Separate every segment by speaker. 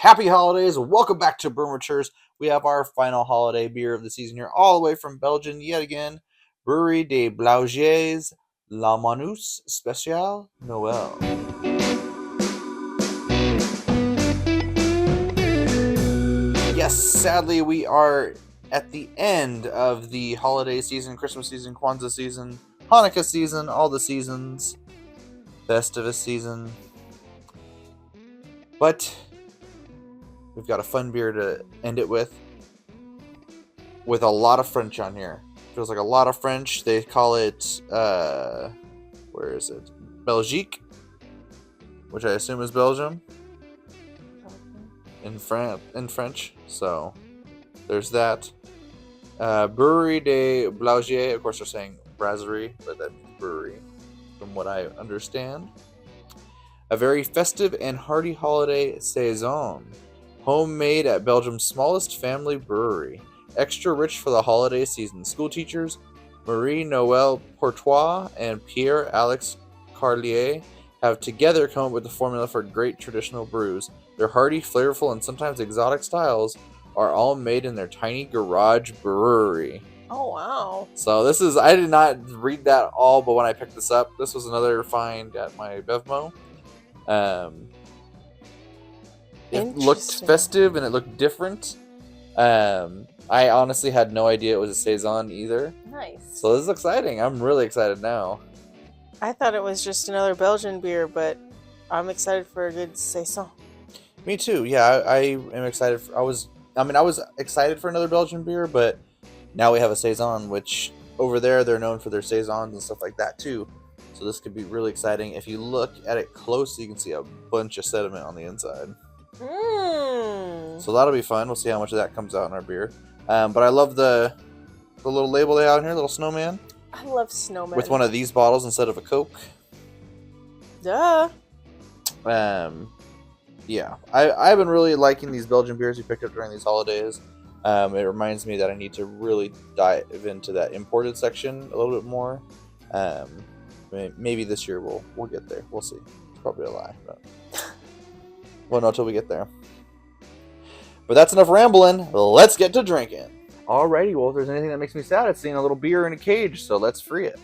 Speaker 1: Happy holidays. Welcome back to Brewmatures. We have our final holiday beer of the season here, all the way from Belgium yet again. Brewery de Blaugies, La Moneuse, Speciale, Noel. Yes, sadly, we are at the end of the holiday season, Christmas season, Kwanzaa season, Hanukkah season, all the seasons, Festivus season. But we've got a fun beer to end it with a lot of French on here. Feels like a lot of French. They call it, where is it? Belgique, which I assume is Belgium in French. So there's that. Brewery de Blaugies. Of course, they're saying Brasserie, but that's brewery, from what I understand. A very festive and hearty holiday Saison. Homemade at Belgium's smallest family brewery. Extra rich for the holiday season. School teachers Marie-Noël Portois and Pierre-Alex Carlier have together come up with the formula for great traditional brews. Their hearty, flavorful, and sometimes exotic styles are all made in their tiny garage brewery.
Speaker 2: Oh, wow.
Speaker 1: So this is, I did not read that all, but when I picked this up, this was another find at my Bevmo. It looked festive and it looked different. I honestly had no idea it was a Saison either.
Speaker 2: Nice.
Speaker 1: So this is exciting. I'm really excited now.
Speaker 2: I thought it was just another Belgian beer, but I'm excited for a good Saison.
Speaker 1: Me too. Yeah, I am excited. I was excited for another Belgian beer, but now we have a Saison, which over there they're known for their Saisons and stuff like that too. So this could be really exciting. If you look at it close, you can see a bunch of sediment on the inside. So that'll be fun. We'll see how much of that comes out in our beer. But I love the little label they have in here, little snowman.
Speaker 2: I love snowmen.
Speaker 1: With one of these bottles instead of a Coke.
Speaker 2: Duh.
Speaker 1: Yeah. I've been really liking these Belgian beers we picked up during these holidays. It reminds me that I need to really dive into that imported section a little bit more. Maybe this year we'll get there. We'll see. It's probably a lie, but we'll know until we get there. But that's enough rambling. Let's get to drinking. Alrighty, well, if there's anything that makes me sad, it's seeing a little beer in a cage, so let's free it.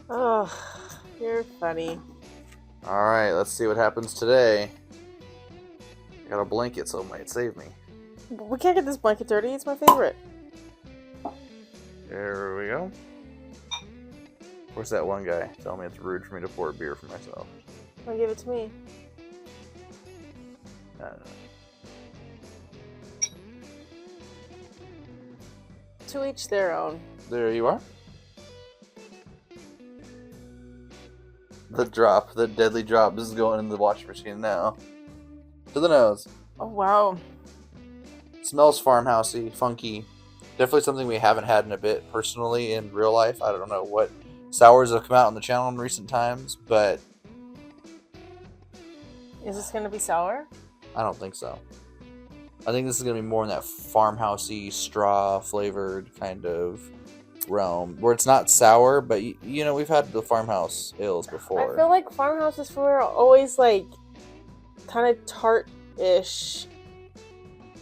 Speaker 2: Oh, you're funny.
Speaker 1: Alright, let's see what happens today. I got a blanket, so it might save me.
Speaker 2: We can't get this blanket dirty. It's my favorite.
Speaker 1: There we go. Where's that one guy telling me it's rude for me to pour a beer for myself?
Speaker 2: I'll give it to me.
Speaker 1: I don't know.
Speaker 2: To each their own.
Speaker 1: There you are. The drop, the deadly drop. This is going in the washing machine now. To the nose.
Speaker 2: Oh, wow.
Speaker 1: Smells farmhousey, funky. Definitely something we haven't had in a bit, personally, in real life. I don't know what sours have come out on the channel in recent times, but
Speaker 2: Is this going to be sour?
Speaker 1: I don't think so. I think this is going to be more in that farmhousey, straw-flavored kind of realm, where it's not sour, but, you know, we've had the farmhouse ales before.
Speaker 2: I feel like farmhouses are always, like, kind of tart-ish.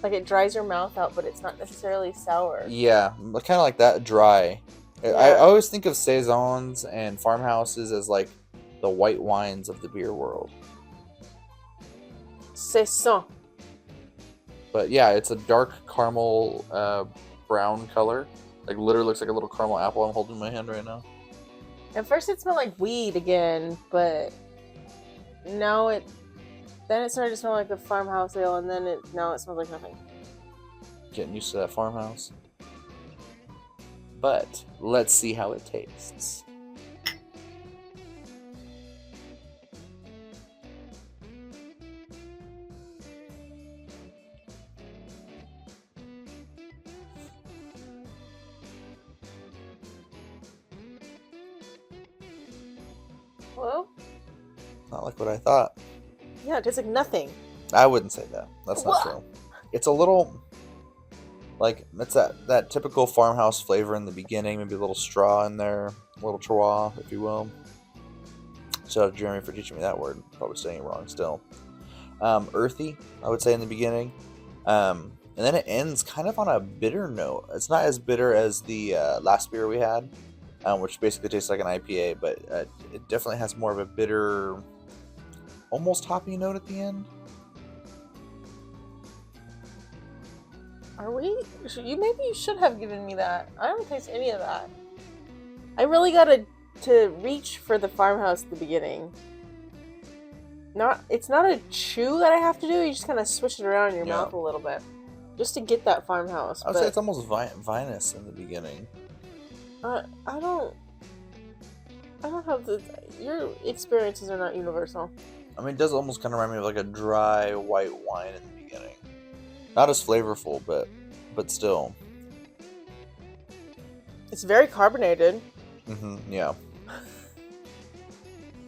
Speaker 2: Like, it dries your mouth out, but it's not necessarily sour.
Speaker 1: Yeah, kind of like that, dry.
Speaker 2: Yeah.
Speaker 1: I always think of Saisons and farmhouses as, like, the white wines of the beer world.
Speaker 2: Saison.
Speaker 1: But yeah, it's a dark caramel brown color. Like, literally looks like a little caramel apple I'm holding in my hand right now.
Speaker 2: At first it smelled like weed again, but now then it started to smell like a farmhouse ale, and then now it smells like nothing.
Speaker 1: Getting used to that farmhouse. But let's see how it tastes.
Speaker 2: Well,
Speaker 1: Not like what I thought.
Speaker 2: yeah, it tastes like nothing.
Speaker 1: I wouldn't say that. That's not true. It's a little, like, it's that typical farmhouse flavor in the beginning. Maybe a little straw in there. A little terroir, if you will. Shout out to Jeremy for teaching me that word. Probably saying it wrong still. Earthy, I would say in the beginning. And then it ends kind of on a bitter note. It's not as bitter as the last beer we had, which basically tastes like an IPA, but it definitely has more of a bitter, almost hoppy note at the end.
Speaker 2: Are we? Maybe you should have given me that. I don't taste any of that. I really gotta to reach for the farmhouse at the beginning. It's not a chew that I have to do. You just kind of swish it around in your mouth a little bit, just to get that farmhouse.
Speaker 1: I would say it's almost vinous in the beginning.
Speaker 2: I don't have your experiences are not universal.
Speaker 1: I mean, it does almost kind of remind me of like a dry white wine in the beginning. Not as flavorful, but still.
Speaker 2: It's very carbonated.
Speaker 1: Yeah.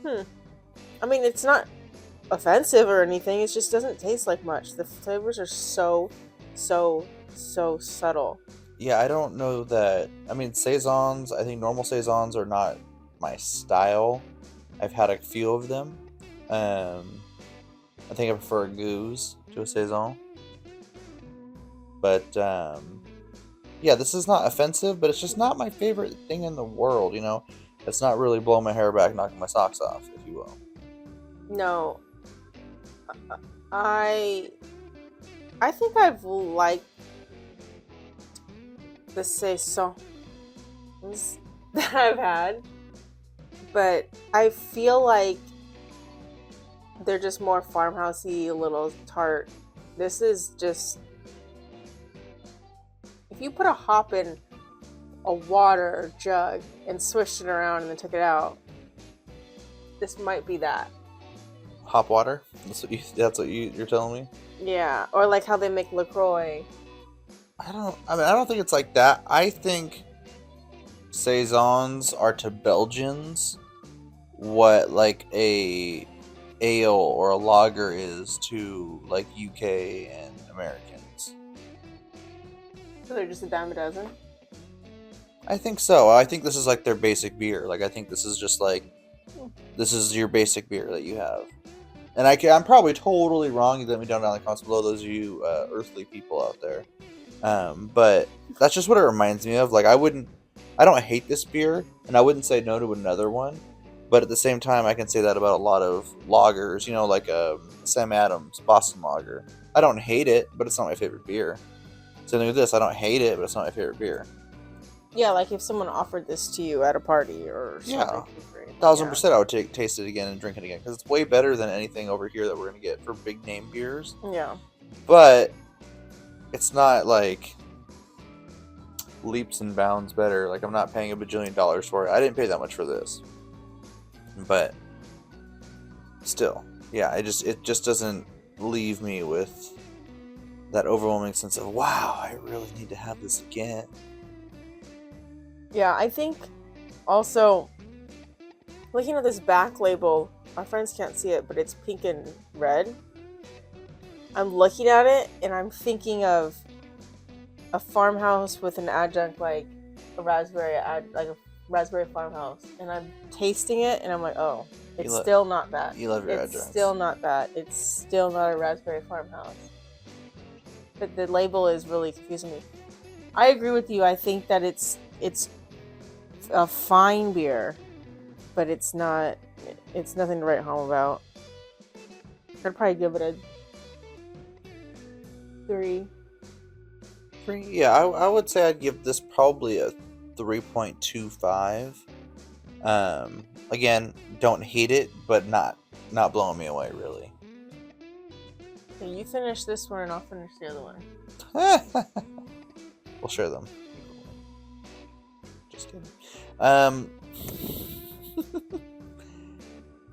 Speaker 2: I mean, it's not offensive or anything. It just doesn't taste like much. The flavors are so subtle.
Speaker 1: Yeah, I don't know that. I mean, saisons. I think normal saisons are not my style. I've had a few of them. I think I prefer a goose to a saison. But yeah, this is not offensive, but it's just not my favorite thing in the world. You know, it's not really blowing my hair back, knocking my socks off, if you will.
Speaker 2: No, I think I've liked the saisons that I've had, but I feel like they're just more farmhousey, a little tart. This is just, if you put a hop in a water jug and swished it around and then took it out, this might be that.
Speaker 1: Hop water? That's what you're telling me?
Speaker 2: Yeah, or like how they make LaCroix.
Speaker 1: I don't think it's like that. I think saisons are to Belgians what like a ale or a lager is to like UK and Americans.
Speaker 2: So they're just a dime a dozen?
Speaker 1: I think so. I think this is like their basic beer. Like I think this is just like, this is your basic beer that you have. And I'm probably totally wrong. You let me down in the comments below, those of you earthly people out there. But that's just what it reminds me of. Like I don't hate this beer, and I wouldn't say no to another one. But at the same time, I can say that about a lot of lagers. You know, like Sam Adams Boston Lager. I don't hate it, but it's not my favorite beer. Same with this. I don't hate it, but it's not my favorite beer.
Speaker 2: Yeah, like if someone offered this to you at a party or something.
Speaker 1: Yeah. 1000% I would taste it again and drink it again, because it's way better than anything over here that we're going to get for big name beers.
Speaker 2: Yeah.
Speaker 1: But it's not like leaps and bounds better. Like I'm not paying $1 bajillion for it. I didn't pay that much for this. But still, yeah, it just doesn't leave me with that overwhelming sense of, wow, I really need to have this again.
Speaker 2: Yeah, I think also looking at this back label, our friends can't see it, but it's pink and red. I'm looking at it and I'm thinking of a farmhouse with an adjunct like a raspberry farmhouse, and I'm tasting it and I'm like, oh, it's still not that.
Speaker 1: You love your adjuncts.
Speaker 2: It's still not that. It's still not a raspberry farmhouse. But the label is really confusing me. I agree with you. I think that it's a fine beer, but it's nothing to write home about. I'd probably give it a 3.
Speaker 1: Yeah, I would say I'd give this probably a 3.25. Again, don't hate it, but not blowing me away, really.
Speaker 2: Okay, you finish this one and I'll finish the other one.
Speaker 1: We'll share them. Just kidding.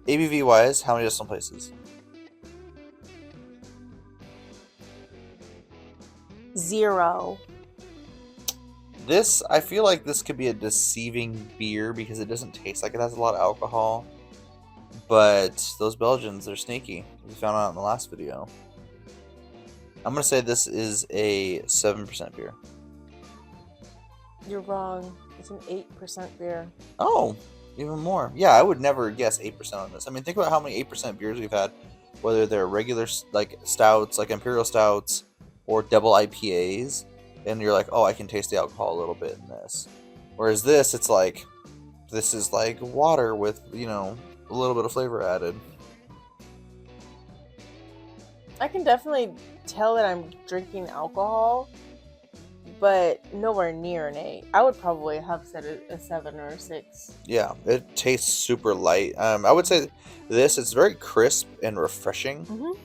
Speaker 1: ABV wise, how many decimal places?
Speaker 2: 0.
Speaker 1: This, I feel like this could be a deceiving beer because it doesn't taste like it has a lot of alcohol. But those Belgians, they're sneaky. We found out in the last video. I'm going to say this is a 7% beer.
Speaker 2: You're wrong. It's an 8% beer.
Speaker 1: Oh, Even more. Yeah, I would never guess 8% on this. I mean, think about how many 8% beers we've had, whether they're regular like stouts, like imperial stouts, or double IPAs, and you're like, oh, I can taste the alcohol a little bit in this. Whereas this is like water with, a little bit of flavor added.
Speaker 2: I can definitely tell that I'm drinking alcohol, but nowhere near an 8. I would probably have said a 7 or a 6.
Speaker 1: Yeah, it tastes super light. I would say it's very crisp and refreshing.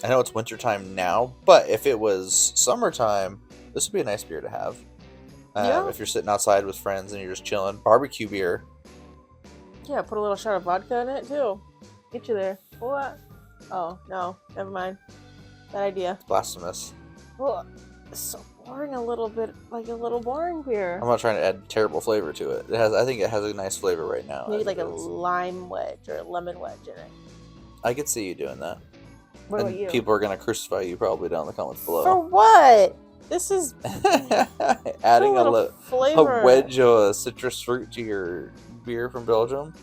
Speaker 1: I know it's wintertime now, but if it was summertime, this would be a nice beer to have. If you're sitting outside with friends and you're just chilling. Barbecue beer.
Speaker 2: Yeah, put a little shot of vodka in it, too. Get you there. What? Oh, no. Never mind. Bad idea.
Speaker 1: Blasphemous.
Speaker 2: Well, it's so boring, a little bit, like a little boring beer.
Speaker 1: I'm not trying to add terrible flavor to it. I think it has a nice flavor right now.
Speaker 2: Maybe like a lime wedge or a lemon wedge in it.
Speaker 1: I could see you doing that.
Speaker 2: What about you?
Speaker 1: People are going to crucify you probably down in the comments below.
Speaker 2: For what? This is
Speaker 1: adding
Speaker 2: flavor.
Speaker 1: A wedge of citrus fruit to your beer from Belgium.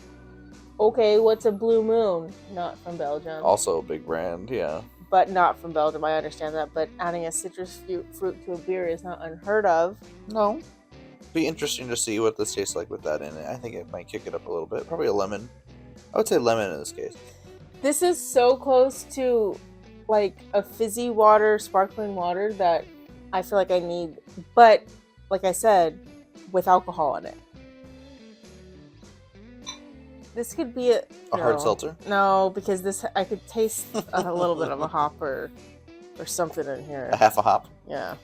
Speaker 2: Okay, what's a Blue Moon? Not from Belgium.
Speaker 1: Also a big brand, yeah.
Speaker 2: But not from Belgium, I understand that. But adding a citrus fruit to a beer is not unheard of.
Speaker 1: No. Be interesting to see what this tastes like with that in it. I think it might kick it up a little bit. Probably a lemon. I would say lemon in this case.
Speaker 2: This is so close to like a fizzy water, sparkling water that I feel like I need. But like I said, with alcohol in it. This could be a
Speaker 1: hard seltzer?
Speaker 2: No, because this I could taste a little bit of a hop or something in here.
Speaker 1: A half a hop?
Speaker 2: Yeah.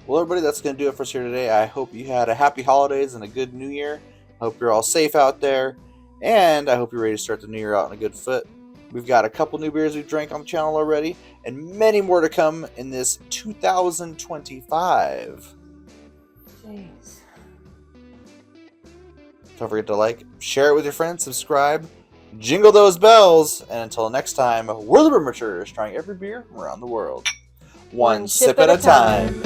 Speaker 1: Well, everybody, that's going to do it for us here today. I hope you had a happy holidays and a good new year. I hope you're all safe out there. And I hope you're ready to start the new year out on a good foot. We've got a couple new beers we've drank on the channel already, and many more to come in this 2025.
Speaker 2: Jeez.
Speaker 1: Don't forget to like, share it with your friends, subscribe, jingle those bells, and until next time, we're the Amateurs, trying every beer around the world. One sip at a time.